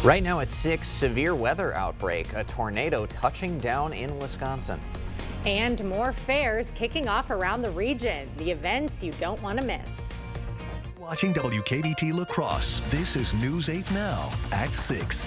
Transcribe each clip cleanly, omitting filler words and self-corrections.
Right now at 6, severe weather outbreak, a tornado touching down in Wisconsin. And more fairs kicking off around the region. The events you don't want to miss. Watching WKDT La Crosse, this is News 8 Now at 6.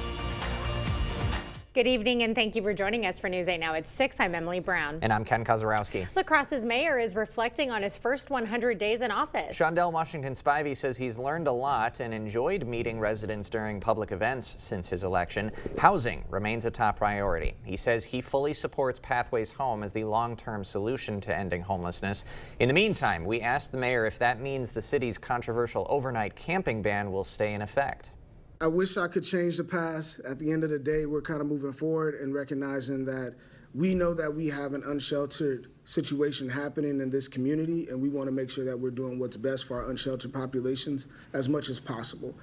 Good evening and thank you for joining us for News 8 Now at 6. I'm Emily Brown. And I'm Ken Kozarowski. La Crosse's mayor is reflecting on his first 100 days in office. Shondell Washington Spivey says he's learned a lot and enjoyed meeting residents during public events since his election. Housing remains a top priority. He says he fully supports Pathways Home as the long-term solution to ending homelessness. In the meantime, we asked the mayor if that means the city's controversial overnight camping ban will stay in effect. I wish I could change the past. At the end of the day, we're kind of moving forward and recognizing that we know that we have an unsheltered situation happening in this community, and we want to make sure that we're doing what's best for our unsheltered populations as much as possible.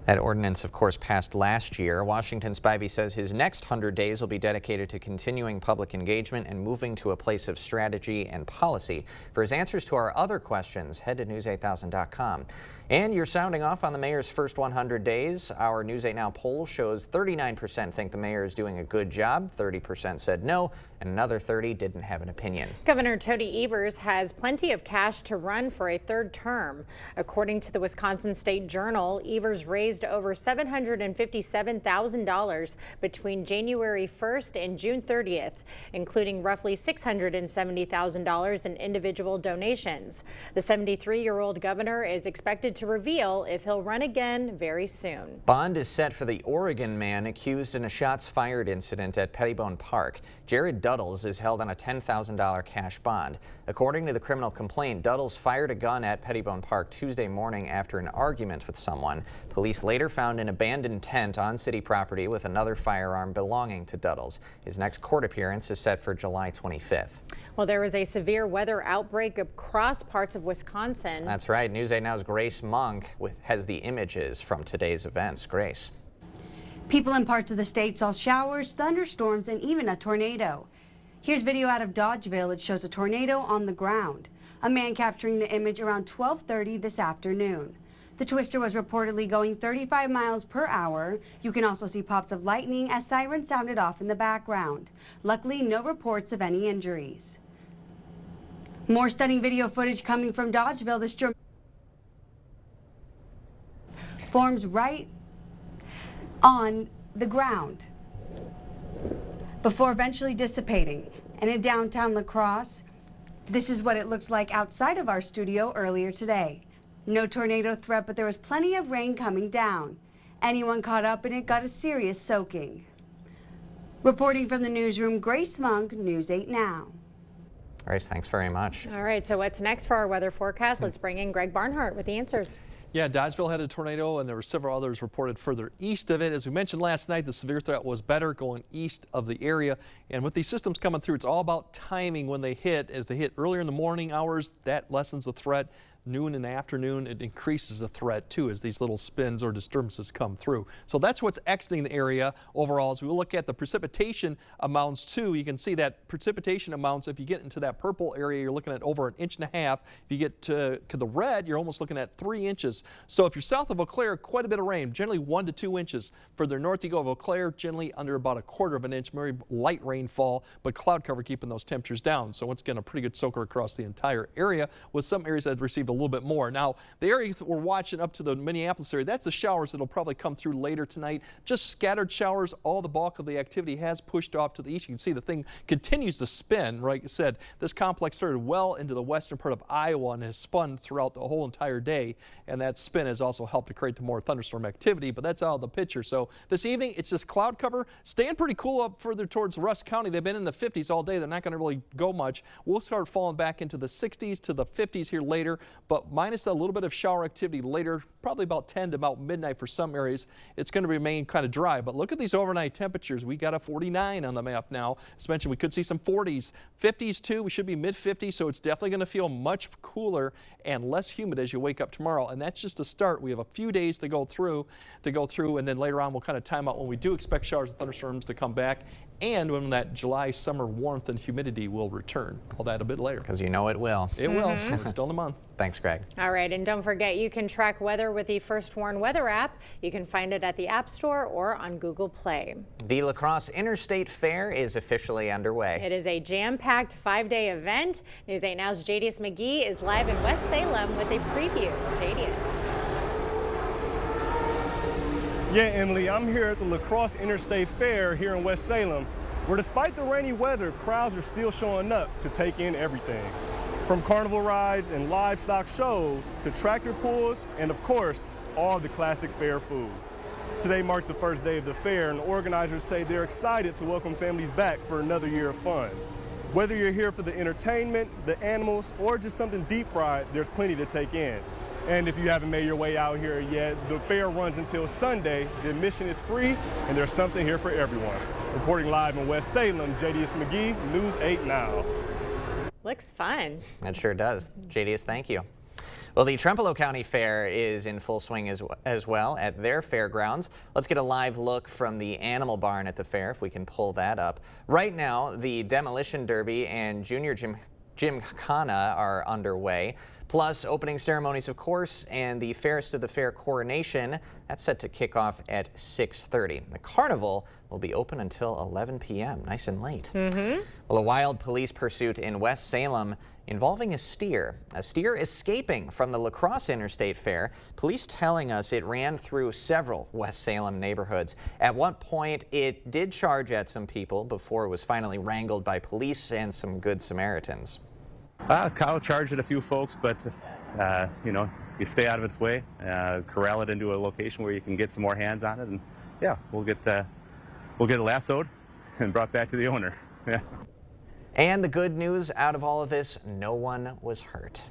That ordinance, of course, passed last year. Washington Spivey says his next 100 days will be dedicated to continuing public engagement and moving to a place of strategy and policy. For his answers to our other questions, head to news8000.com. And you're sounding off on the mayor's first 100 days. Our News 8 Now poll shows 39% think the mayor is doing a good job, 30% said no, and another 30% didn't have an opinion. Governor Tony Evers has plenty of cash to run for a third term. According to the Wisconsin State Journal, Evers raised over $757,000 between January 1st and June 30th, including roughly $670,000 in individual donations. The 73-year-old governor is expected to reveal if he'll run again very soon. Bond is set for the Oregon man accused in a shots fired incident at Pettibone Park. Jared Duddles is held on a $10,000 cash bond. According to the criminal complaint, Duddles fired a gun at Pettibone Park Tuesday morning after an argument with someone. Police later found an abandoned tent on city property with another firearm belonging to Duddles. His next court appearance is set for July 25th. Well, there was a severe weather outbreak across parts of Wisconsin. That's right. News 8 Now's Grace Monk has the images from today's events. Grace. People in parts of the state saw showers, thunderstorms, and even a tornado. Here's video out of Dodgeville. It shows a tornado on the ground. A man capturing the image around 12:30 this afternoon. The twister was reportedly going 35 miles per hour. You can also see pops of lightning as sirens sounded off in the background. Luckily, no reports of any injuries. More stunning video footage coming from Dodgeville. This storm forms right on the ground before eventually dissipating. And in downtown La Crosse, this is what it looked like outside of our studio earlier today. No tornado threat, but there was plenty of rain coming down. Anyone caught up in it got a serious soaking. Reporting from the newsroom, Grace Monk, News 8 Now. Grace, thanks very much. All right, so what's next for our weather forecast? Let's bring in Greg Barnhart with the answers. Yeah, Dodgeville had a tornado, and there were several others reported further east of it. As we mentioned last night, the severe threat was better going east of the area. And with these systems coming through, it's all about timing when they hit. If they hit earlier in the morning hours, that lessens the threat. Noon and afternoon, it increases the threat too as these little spins or disturbances come through. So that's what's exiting the area overall. As we look at the precipitation amounts too, you can see that precipitation amounts, if you get into that purple area, you're looking at over 1.5 inches. If you get to the red, you're almost looking at 3 inches. So if you're south of Eau Claire, quite a bit of rain, generally 1 to 2 inches. Further north you go of Eau Claire, generally under about 1/4 of an inch, very light rainfall, but cloud cover keeping those temperatures down. So once again, a pretty good soaker across the entire area, with some areas that have received a little bit more. Now, the area that we're watching up to the Minneapolis area, that's the showers that'll probably come through later tonight. Just scattered showers. All the bulk of the activity has pushed off to the east. You can see the thing continues to spin. Like I said, this complex started well into the western part of Iowa and has spun throughout the whole entire day. And that spin has also helped to create more thunderstorm activity, but that's out of the picture. So this evening, it's just cloud cover, staying pretty cool up further towards Rusk County. They've been in the 50s all day. They're not going to really go much. We'll start falling back into the 60s to the 50s here later, but minus a little bit of shower activity later, probably about 10 to about midnight for some areas. It's going to remain kind of dry, but look at these overnight temperatures. We got a 49 on the map now. As mentioned, we could see some 40s, 50s too. We should be mid 50s, so it's definitely going to feel much cooler and less humid as you wake up tomorrow. And that's just a start. We have a few days to go through, and then later on we'll kind of time out when we do expect showers and thunderstorms to come back and when that July summer warmth and humidity will return. All that a bit later. Because you know it will. It will. We're still in the month. Thanks, Greg. All right, and don't forget, you can track weather with the First Warn weather app. You can find it at the App Store or on Google Play. The La Crosse Interstate Fair is officially underway. It is a jam-packed 5-day event. News 8 Now's Jadius McGee is live in West Salem with a preview. Jadius. Yeah, Emily, I'm here at the La Crosse Interstate Fair here in West Salem, where despite the rainy weather, crowds are still showing up to take in everything. From carnival rides and livestock shows to tractor pulls and, of course, all the classic fair food. Today marks the first day of the fair, and organizers say they're excited to welcome families back for another year of fun. Whether you're here for the entertainment, the animals, or just something deep fried, there's plenty to take in. And if you haven't made your way out here yet, the fair runs until Sunday. The admission is free, and there's something here for everyone. Reporting live in West Salem, Jadius McGee, News 8 Now. Looks fun. It sure does. Jadius, thank you. Well, the Trempealeau County Fair is in full swing as well at their fairgrounds. Let's get a live look from the animal barn at the fair, if we can pull that up. Right now, the Demolition Derby and Junior Gymkhana are underway. Plus, opening ceremonies, of course, and the Fairest of the Fair coronation. That's set to kick off at 6:30. The carnival will be open until 11 p.m., nice and late. Well, a wild police pursuit in West Salem involving a steer. A steer escaping from the La Crosse Interstate Fair. Police telling us it ran through several West Salem neighborhoods. At one point, it did charge at some people before it was finally wrangled by police and some good Samaritans. Cow charged at a few folks, but you know, you stay out of its way, corral it into a location where you can get some more hands on it, and yeah, we'll get it lassoed and brought back to the owner. Yeah. And the good news out of all of this, no one was hurt.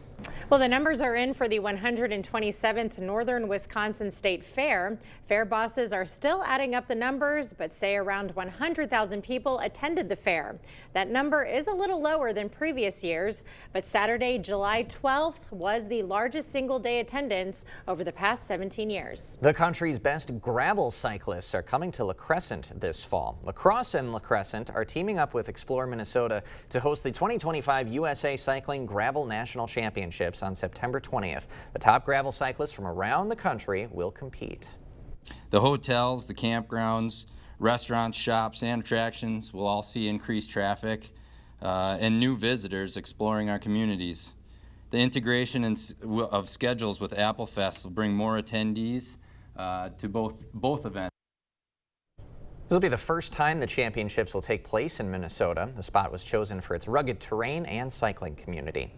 Well, the numbers are in for the 127th Northern Wisconsin State Fair. Fair bosses are still adding up the numbers, but say around 100,000 people attended the fair. That number is a little lower than previous years, but Saturday, July 12th was the largest single-day attendance over the past 17 years. The country's best gravel cyclists are coming to La Crescent this fall. La Crosse and La Crescent are teaming up with Explore Minnesota to host the 2025 USA Cycling Gravel National Championships on September 20th. The top gravel cyclists from around the country will compete. The hotels, the campgrounds, restaurants, shops, and attractions will all see increased traffic and new visitors exploring our communities. The integration of schedules with AppleFest will bring more attendees to both events. This will be the first time the championships will take place in Minnesota. The spot was chosen for its rugged terrain and cycling community.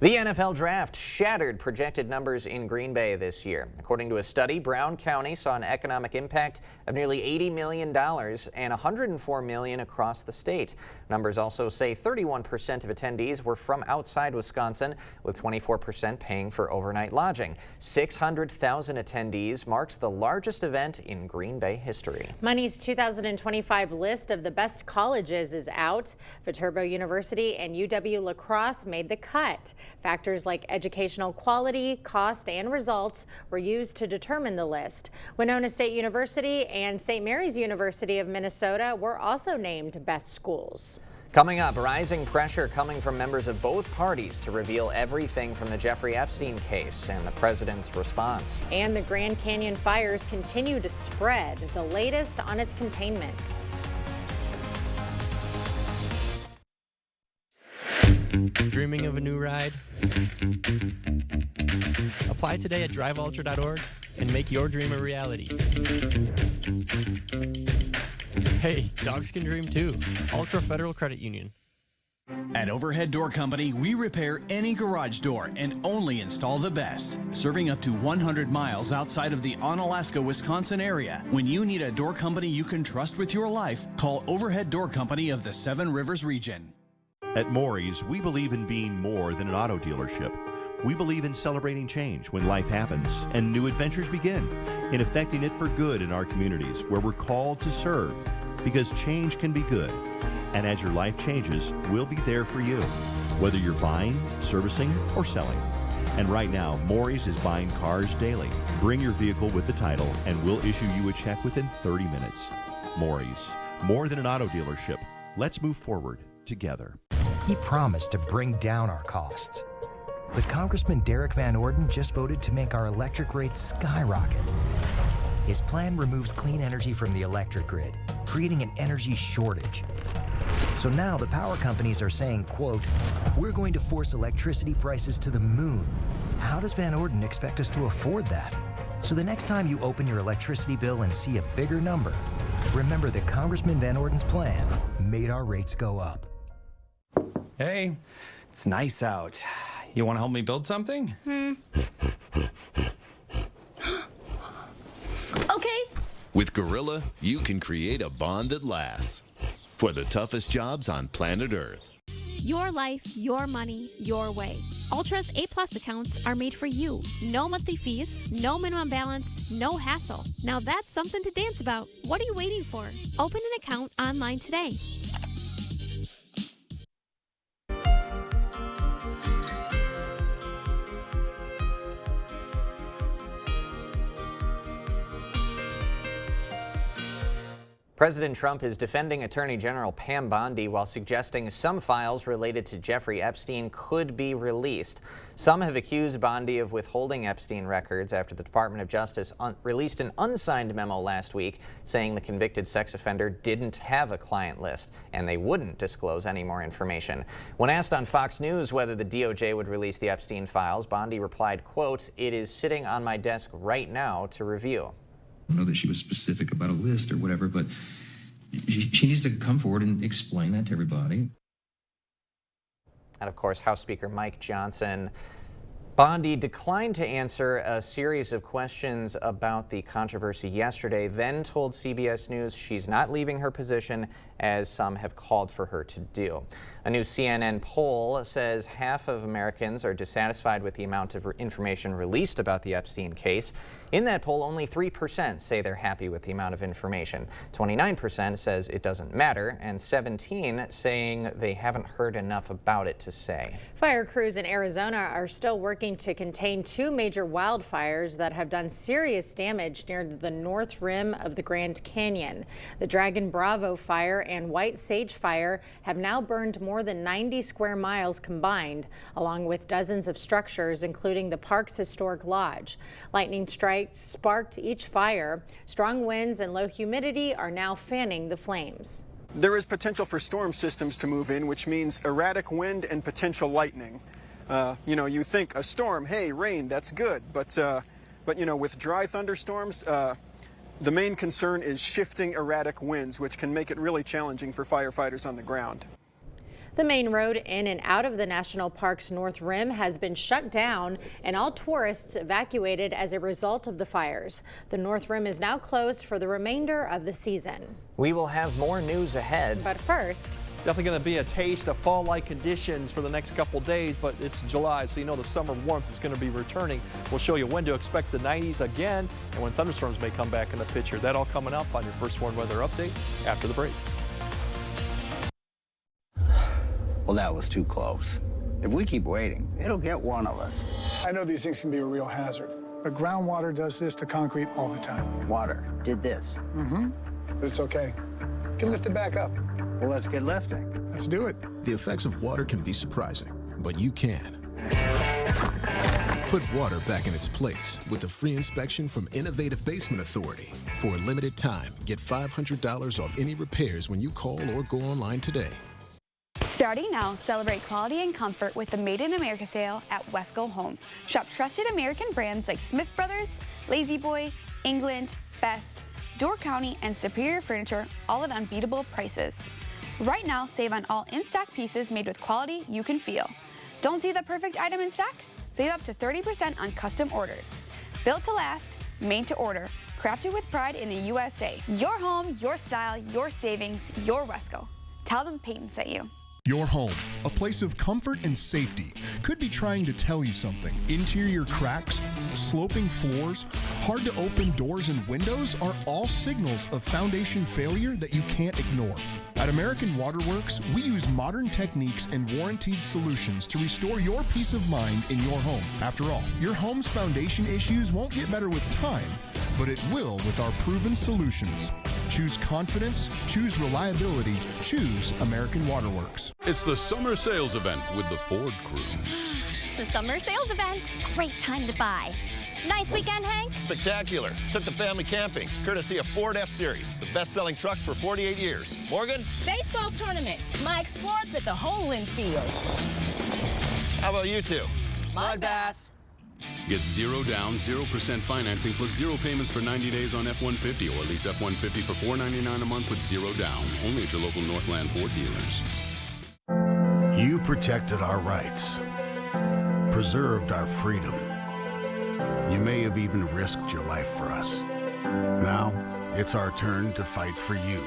The NFL draft shattered projected numbers in Green Bay this year. According to a study, Brown County saw an economic impact of nearly $80 million and $104 million across the state. Numbers also say 31% of attendees were from outside Wisconsin, with 24% paying for overnight lodging. 600,000 attendees marks the largest event in Green Bay history. Money's 2025 list of the best colleges is out. Viterbo University and UW-La Crosse made the cut. Factors like educational quality, cost, and results were used to determine the list. Winona State University and St. Mary's University of Minnesota were also named best schools. Coming up, rising pressure coming from members of both parties to reveal everything from the Jeffrey Epstein case and the president's response. And the Grand Canyon fires continue to spread, the latest on its containment. Dreaming of a new ride? Apply today at driveultra.org and make your dream a reality. Hey, dogs can dream too. Ultra Federal Credit Union. At Overhead Door Company, we repair any garage door and only install the best. Serving up to 100 miles outside of the Onalaska, Wisconsin area. When you need a door company you can trust with your life, call Overhead Door Company of the Seven Rivers region. At Maury's, we believe in being more than an auto dealership. We believe in celebrating change when life happens and new adventures begin, in affecting it for good in our communities where we're called to serve, because change can be good. And as your life changes, we'll be there for you, whether you're buying, servicing, or selling. And right now, Maury's is buying cars daily. Bring your vehicle with the title and we'll issue you a check within 30 minutes. Maury's, More than an auto dealership. Let's move forward together. He promised to bring down our costs. But Congressman Derek Van Orden just voted to make our electric rates skyrocket. His plan removes clean energy from the electric grid, creating an energy shortage. So now the power companies are saying, quote, "We're going to force electricity prices to the moon." How does Van Orden expect us to afford that? So the next time you open your electricity bill and see a bigger number, remember that Congressman Van Orden's plan made our rates go up. Hey, it's nice out. You want to help me build something? Okay. With Gorilla, you can create a bond that lasts. For the toughest jobs on planet Earth. Your life, your money, your way. Ultra's A+ accounts are made for you. No monthly fees, no minimum balance, no hassle. Now that's something to dance about. What are you waiting for? Open an account online today. President Trump is defending Attorney General Pam Bondi while suggesting some files related to Jeffrey Epstein could be released. Some have accused Bondi of withholding Epstein records after the Department of Justice released an unsigned memo last week saying the convicted sex offender didn't have a client list and they wouldn't disclose any more information. When asked on Fox News whether the DOJ would release the Epstein files, Bondi replied, quote, "It is sitting on my desk right now to review." I don't know that she was specific about a list or whatever, but she needs to come forward and explain that to everybody. And of course, House Speaker Mike Johnson. Bondi declined to answer a series of questions about the controversy yesterday, then told CBS News she's not leaving her position, as some have called for her to do. A new CNN poll says half of Americans are dissatisfied with the amount of information released about the Epstein case. In that poll, only 3% say they're happy with the amount of information. 29% says it doesn't matter, and 17% saying they haven't heard enough about it to say. Fire crews in Arizona are still working to contain two major wildfires that have done serious damage near the north rim of the Grand Canyon. The Dragon Bravo fire and White Sage fire have now burned more than 90 square miles combined, along with dozens of structures, including the park's historic lodge. Lightning strikes sparked each fire. Strong winds and low humidity are now fanning the flames. There is potential for storm systems to move in, which means erratic wind and potential lightning. You think a storm, hey, rain, that's good. But with dry thunderstorms, the main concern is shifting erratic winds, which can make it really challenging for firefighters on the ground. The main road in and out of the national park's North Rim has been shut down and all tourists evacuated as a result of the fires. The North Rim is now closed for the remainder of the season. We will have more news ahead. But first, definitely going to be a taste of fall-like conditions for the next couple days, but it's July, so you know the summer warmth is going to be returning. We'll show you when to expect the 90s again and when thunderstorms may come back in the picture. That all coming up on your First Warn Weather Update after the break. Well, that was too close. If we keep waiting, it'll get one of us. I know these things can be a real hazard, but groundwater does this to concrete all the time. Water did this. But it's okay. You can lift it back up. Well, let's get lifting. Let's do it. The effects of water can be surprising, but you can. Put water back in its place with a free inspection from Innovative Basement Authority. For a limited time, get $500 off any repairs when you call or go online today. Starting now, celebrate quality and comfort with the Made in America sale at Wesco Home. Shop trusted American brands like Smith Brothers, Lazy Boy, England, Best, Door County, and Superior Furniture, all at unbeatable prices. Right now, save on all in-stock pieces made with quality you can feel. Don't see the perfect item in stock? Save up to 30% on custom orders. Built to last, made to order, crafted with pride in the USA. Your home, your style, your savings, your Wesco. Tell them Peyton sent you. Your home, a place of comfort and safety, could be trying to tell you something. Interior cracks, sloping floors, hard to open doors and windows are all signals of foundation failure that you can't ignore. At American Waterworks, we use modern techniques and warranted solutions to restore your peace of mind in your home. After all, your home's foundation issues won't get better with time, but it will with our proven solutions. Choose confidence, choose reliability, choose American Waterworks. It's the summer sales event with the Ford crew. It's the summer sales event. Great time to buy. Nice weekend, Hank? Spectacular. Took the family camping, courtesy of Ford F-Series, the best-selling trucks for 48 years. Morgan? Baseball tournament. Mike Sports at the Homeland Field. How about you two? Mud bath. Get 0 down, 0% financing plus 0 payments for 90 days on F-150 or lease F-150 for $499 a month with 0 down. Only at your local Northland Ford dealers. You protected our rights, preserved our freedom. You may have even risked your life for us. Now, it's our turn to fight for you.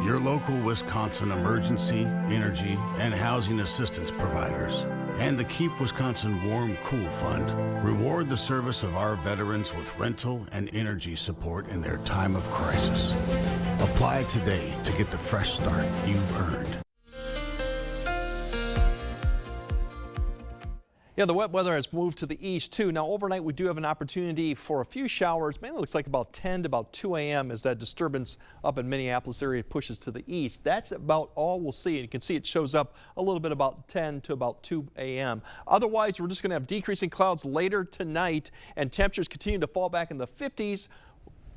Your local Wisconsin emergency, energy, and housing assistance providers and the Keep Wisconsin Warm Cool Fund reward the service of our veterans with rental and energy support in their time of crisis. Apply today to get the fresh start you've earned. Yeah, the wet weather has moved to the east too. Now overnight we do have an opportunity for a few showers. Mainly looks like about 10 to about 2 a.m. as that disturbance up in Minneapolis area pushes to the east. That's about all we'll see. And you can see it shows up a little bit about 10 to about 2 a.m. Otherwise, we're just going to have decreasing clouds later tonight and temperatures continue to fall back in the 50s.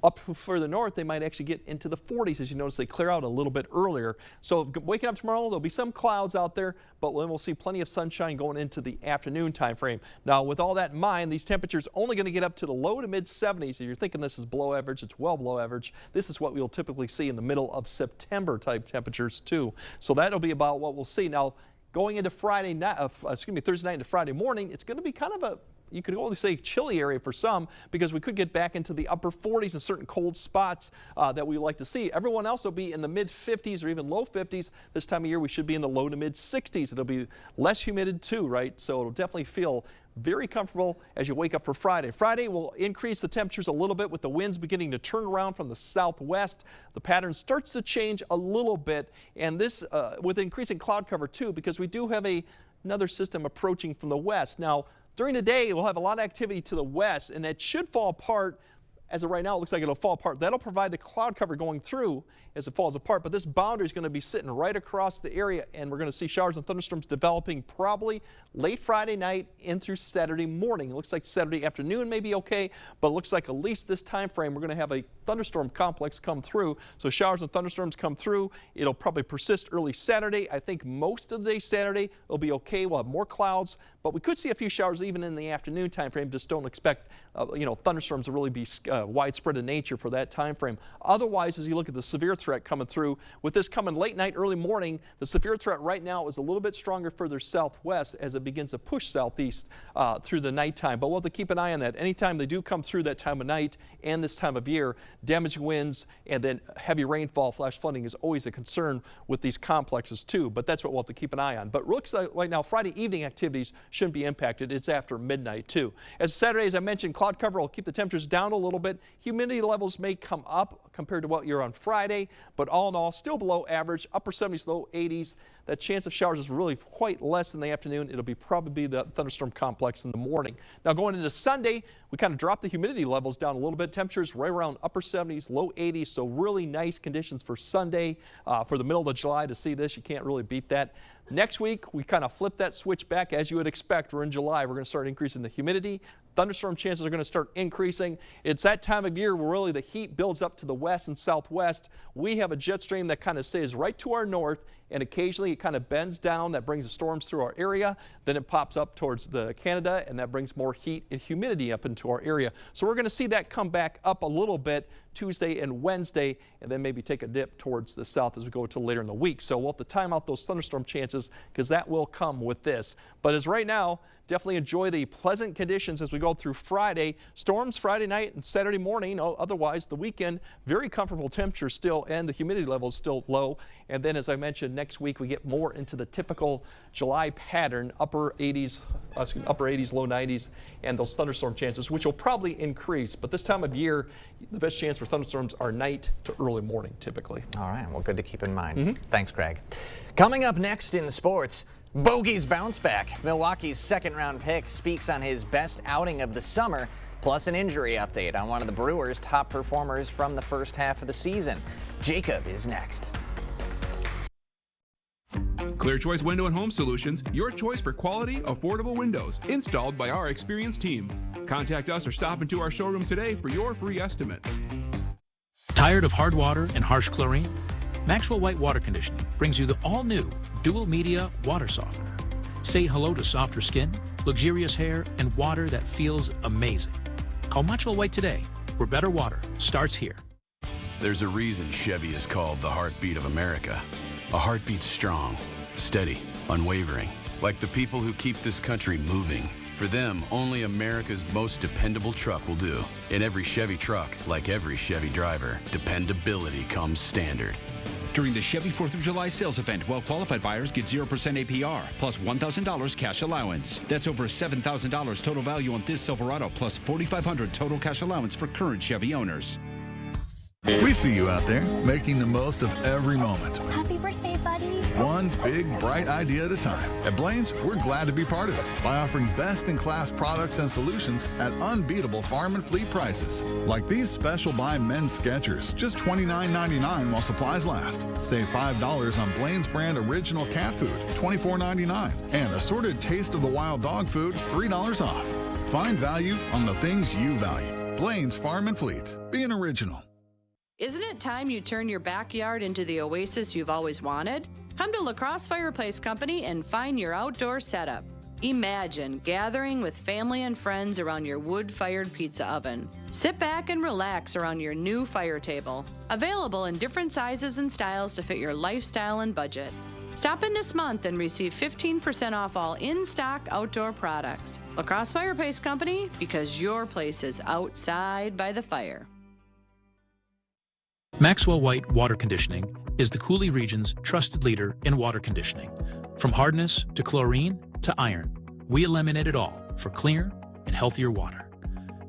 Up further north, they might actually get into the 40s. As you notice, they clear out a little bit earlier. So waking up tomorrow, there'll be some clouds out there, but then we'll see plenty of sunshine going into the afternoon time frame. Now, with all that in mind, these temperatures only going to get up to the low to mid 70s. If you're thinking this is below average, it's well below average. This is what we'll typically see in the middle of September type temperatures too. So that'll be about what we'll see. Now, going into Thursday night into Friday morning, it's going to be kind of a, you could only say chilly area for some because we could get back into the upper 40s in certain cold spots that we like to see. Everyone else will be in the mid 50s or even low 50s. This time of year we should be in the low to mid 60s. It'll be less humid too, right? So it'll definitely feel very comfortable as you wake up for Friday. Friday will increase the temperatures a little bit with the winds beginning to turn around from the southwest. The pattern starts to change a little bit, and this with increasing cloud cover too, because we do have another system approaching from the west. Now, during the day, we'll have a lot of activity to the west, and it should fall apart. As of right now, it looks like it'll fall apart. That'll provide the cloud cover going through as it falls apart, but this boundary is going to be sitting right across the area, and we're going to see showers and thunderstorms developing probably late Friday night in through Saturday morning. It looks like Saturday afternoon may be okay, but it looks like at least this time frame we're going to have a thunderstorm complex come through. So showers and thunderstorms come through. It'll probably persist early Saturday. I think most of the day Saturday it'll be okay. We'll have more clouds, but we could see a few showers even in the afternoon time frame. Just don't expect thunderstorms to really be widespread in nature for that time frame. Otherwise, as you look at the severe threat coming through, with this coming late night, early morning, the severe threat right now is a little bit stronger further southwest as it begins to push southeast through the nighttime. But we'll have to keep an eye on that. Anytime they do come through that time of night and this time of year, damaging winds and then heavy rainfall, flash flooding is always a concern with these complexes too. But that's what we'll have to keep an eye on. But looks like right now Friday evening activities shouldn't be impacted. It's after midnight too. As Saturday, as I mentioned, cloud cover will keep the temperatures down a little bit. Humidity levels may come up compared to what you're on Friday, but all in all, still below average, upper 70s, low 80s. That chance of showers is really quite less in the afternoon. It'll be probably the thunderstorm complex in the morning. Now going into Sunday, we kind of drop the humidity levels down a little bit. Temperatures right around upper 70s, low 80s, so really nice conditions for Sunday. For the middle of July to see this, you can't really beat that. Next week, we kind of flip that switch back as you would expect. We're in July. We're going to start increasing the humidity. Thunderstorm chances are going to start increasing. It's that time of year where really the heat builds up to the west and southwest. We have a jet stream that kind of stays right to our north, and occasionally it kind of bends down. That brings the storms through our area. Then it pops up towards the Canada, and that brings more heat and humidity up into our area. So we're going to see that come back up a little bit Tuesday and Wednesday, and then maybe take a dip towards the south as we go to later in the week. So we'll have to time out those thunderstorm chances because that will come with this. But as right now, definitely enjoy the pleasant conditions as we go through Friday. Storms Friday night and Saturday morning. Otherwise, the weekend, very comfortable temperatures still, and the humidity level is still low. And then, as I mentioned, next week we get more into the typical July pattern, upper 80s, low 90s, and those thunderstorm chances, which will probably increase. But this time of year, the best chance for thunderstorms are night to early morning, typically. All right, well, good to keep in mind. Thanks, Greg. Coming up next in sports, Bogey's bounce back. Milwaukee's second-round pick speaks on his best outing of the summer. Plus an injury update on one of the Brewers' top performers from the first half of the season. Jacob is next. Clear Choice Window and Home Solutions, your choice for quality, affordable windows, installed by our experienced team. Contact us or stop into our showroom today for your free estimate. Tired of hard water and harsh chlorine? Maxwell White Water Conditioning brings you the all-new Dual Media Water Softener. Say hello to softer skin, luxurious hair, and water that feels amazing. Call Maxwell White today, where better water starts here. There's a reason Chevy is called the heartbeat of America. A heartbeat strong, steady, unwavering, like the people who keep this country moving. For them, only America's most dependable truck will do. In every Chevy truck, like every Chevy driver, dependability comes standard. During the Chevy 4th of July sales event, well-qualified buyers get 0% APR plus $1,000 cash allowance. That's over $7,000 total value on this Silverado plus $4,500 total cash allowance for current Chevy owners. We see you out there making the most of every moment. Happy birthday, buddy. One big, bright idea at a time. At Blaine's, we're glad to be part of it by offering best-in-class products and solutions at unbeatable farm and fleet prices. Like these special buy men's Skechers, just $29.99 while supplies last. Save $5 on Blaine's brand original cat food, $24.99. And assorted Taste of the Wild dog food, $3 off. Find value on the things you value. Blaine's Farm and Fleet. Be an original. Isn't it time you turn your backyard into the oasis you've always wanted? Come to La Crosse Fireplace Company and find your outdoor setup. Imagine gathering with family and friends around your wood-fired pizza oven. Sit back and relax around your new fire table. Available in different sizes and styles to fit your lifestyle and budget. Stop in this month and receive 15% off all in-stock outdoor products. La Crosse Fireplace Company, because your place is outside by the fire. Maxwell White Water Conditioning is the Coulee region's trusted leader in water conditioning. From hardness to chlorine to iron, we eliminate it all for cleaner and healthier water.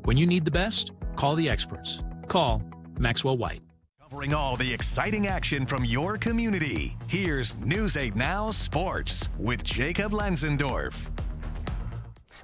When you need the best, call the experts. Call Maxwell White. Covering all the exciting action from your community, here's News 8 Now Sports with Jacob Lenzendorf.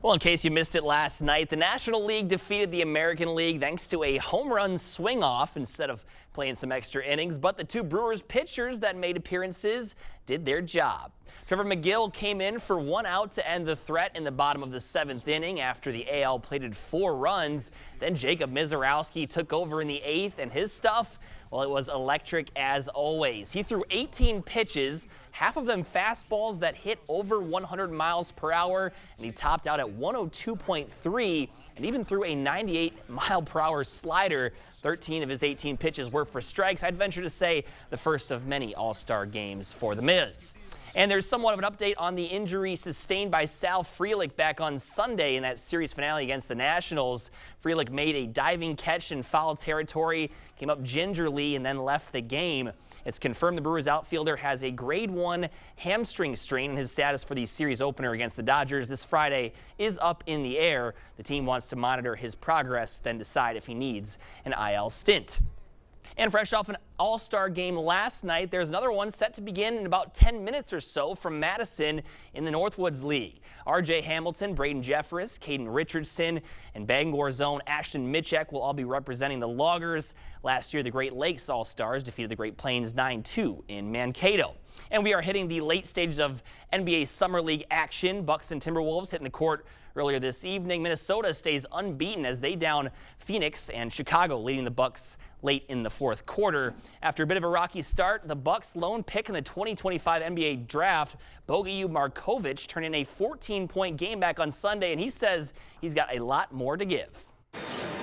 Well, in case you missed it last night, the National League defeated the American League thanks to a home run swing-off instead of playing some extra innings. But the two Brewers pitchers that made appearances did their job. Trevor McGill came in for 1 out to end the threat in the bottom of the 7th inning after the AL plated 4 runs. Then Jacob Mizorowski took over in the 8th, and his stuff, well, it was electric as always. He threw 18 pitches, half of them fastballs that hit over 100 miles per hour, and he topped out at 102.3 and even threw a 98-mile-per-hour slider. 13 of his 18 pitches were for strikes. I'd venture to say the first of many All-Star games for the Miz. And there's somewhat of an update on the injury sustained by Sal Frelick back on Sunday in that series finale against the Nationals. Frelick made a diving catch in foul territory, came up gingerly, and then left the game. It's confirmed the Brewers outfielder has a grade 1 hamstring strain, and his status for the series opener against the Dodgers this Friday is up in the air. The team wants to monitor his progress, then decide if he needs an IL stint. And fresh off an All-Star game last night, there's another one set to begin in about 10 minutes or so from Madison in the Northwoods League. R.J. Hamilton, Braden Jeffress, Caden Richardson, and Bangor's own Ashton Mitchell will all be representing the Loggers. Last year, the Great Lakes All-Stars defeated the Great Plains 9-2 in Mankato. And we are hitting the late stages of NBA Summer League action. Bucks and Timberwolves hitting the court earlier this evening. Minnesota stays unbeaten as they down Phoenix, and Chicago leading the Bucks late in the 4th quarter. After a bit of a rocky start, the Bucks' lone pick in the 2025 NBA draft, Bogi Markovic, turned in a 14-point game back on Sunday, and he says he's got a lot more to give.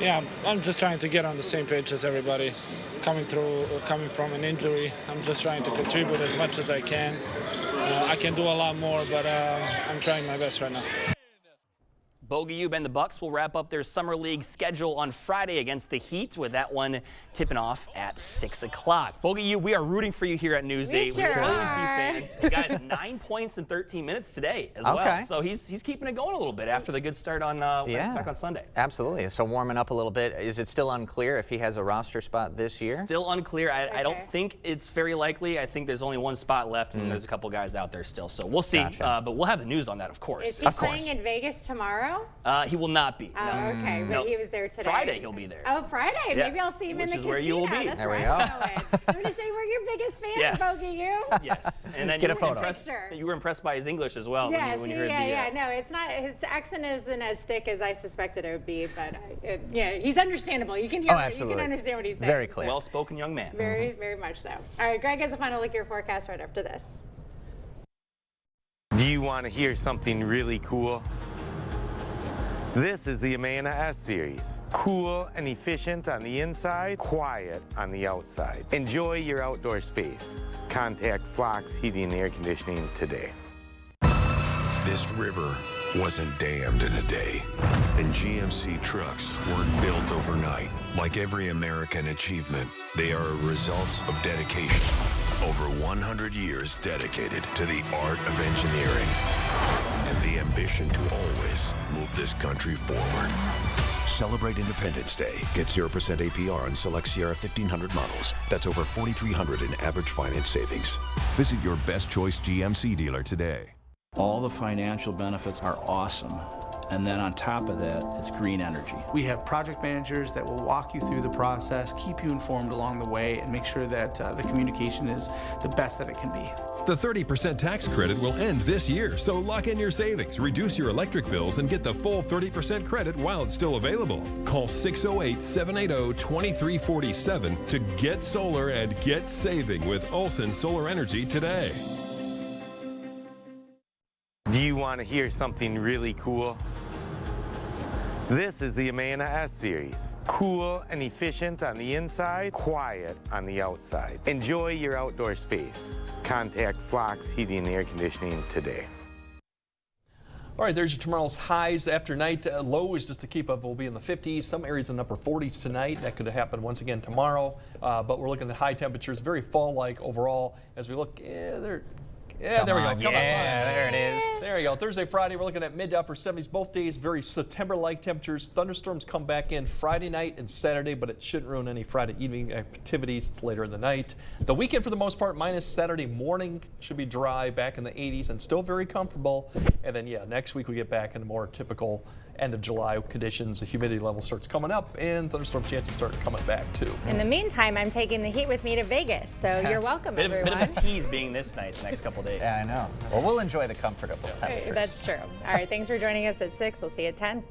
Yeah, I'm just trying to get on the same page as everybody. Coming from an injury, I'm just trying to contribute as much as I can. I can do a lot more, but I'm trying my best right now. Bogi and the Bucks will wrap up their Summer League schedule on Friday against the Heat, with that one tipping off at 6 o'clock. Bogi, we are rooting for you here at News 8. We sure always are. be fans. You guys, 9 points in 13 minutes today as well. So he's keeping it going a little bit after the good start on back on Sunday. Absolutely. So warming up a little bit. Is it still unclear if he has a roster spot this year? Still unclear. I don't think it's very likely. I think there's only one spot left, and there's a couple guys out there still. So we'll see. Gotcha. But we'll have the news on that, of course. Is he playing in Vegas tomorrow? tomorrow? He will not be. Oh, okay. But No. he was there today. Friday he'll be there. Oh, Friday. Maybe Yes, I'll see him in which the is casino. where you will be. That's There we where I'm going. I'm going to say we're your biggest fans, Yes. Bogey, you. Yes. And then Get you a were photo. impressed. Sure. You were impressed by his English as well Yeah, when you see, heard yeah, the. No, it's not. His accent isn't as thick as I suspected it would be, but yeah, he's understandable. You can hear. Oh, You absolutely. can understand what he's saying. Very clear. Well-spoken young man. Very, very much so. All right, Greg has a final look at your forecast right after this. Do you want to hear something really cool? This is the Amana S Series. Cool and efficient on the inside, quiet on the outside. Enjoy your outdoor space. Contact Flox Heating and Air Conditioning today. This river wasn't dammed in a day, and GMC trucks weren't built overnight. Like every American achievement, they are a result of dedication. Over 100 years dedicated to the art of engineering and the ambition to always move this country forward. Celebrate Independence Day. Get 0% APR on select Sierra 1500 models. That's over $4,300 in average finance savings. Visit your best choice GMC dealer today. All the financial benefits are awesome. And then on top of that, it's green energy. We have project managers that will walk you through the process, keep you informed along the way, and make sure that the communication is the best that it can be. The 30% tax credit will end this year, so lock in your savings, reduce your electric bills, and get the full 30% credit while it's still available. Call 608-780-2347 to get solar and get saving with Olson Solar Energy today. Do you want to hear something really cool? This is the Amana S Series. Cool and efficient on the inside, quiet on the outside. Enjoy your outdoor space. Contact Flox Heating and Air Conditioning today. All right, there's your tomorrow's highs after night. Lows, just to keep up, will be in the 50s. Some areas in the upper 40s tonight. That could happen once again tomorrow. But we're looking at high temperatures, very fall-like overall. As we look, there we go. Come on. There it is. There you go. Thursday, Friday, we're looking at mid to upper 70s. Both days, very September-like temperatures. Thunderstorms come back in Friday night and Saturday, but it shouldn't ruin any Friday evening activities. It's later in the night. The weekend, for the most part, minus Saturday morning, should be dry, back in the 80s, and still very comfortable. And then, yeah, next week we get back into more typical end of July conditions. The humidity level starts coming up, and thunderstorm chances start coming back, too. In the meantime, I'm taking the heat with me to Vegas, so you're welcome, everyone. Bit of a tease being this nice next couple days. Yeah, I know. Well, we'll enjoy the comfortable temperatures. That's true. All right, thanks for joining us at 6. We'll see you at 10.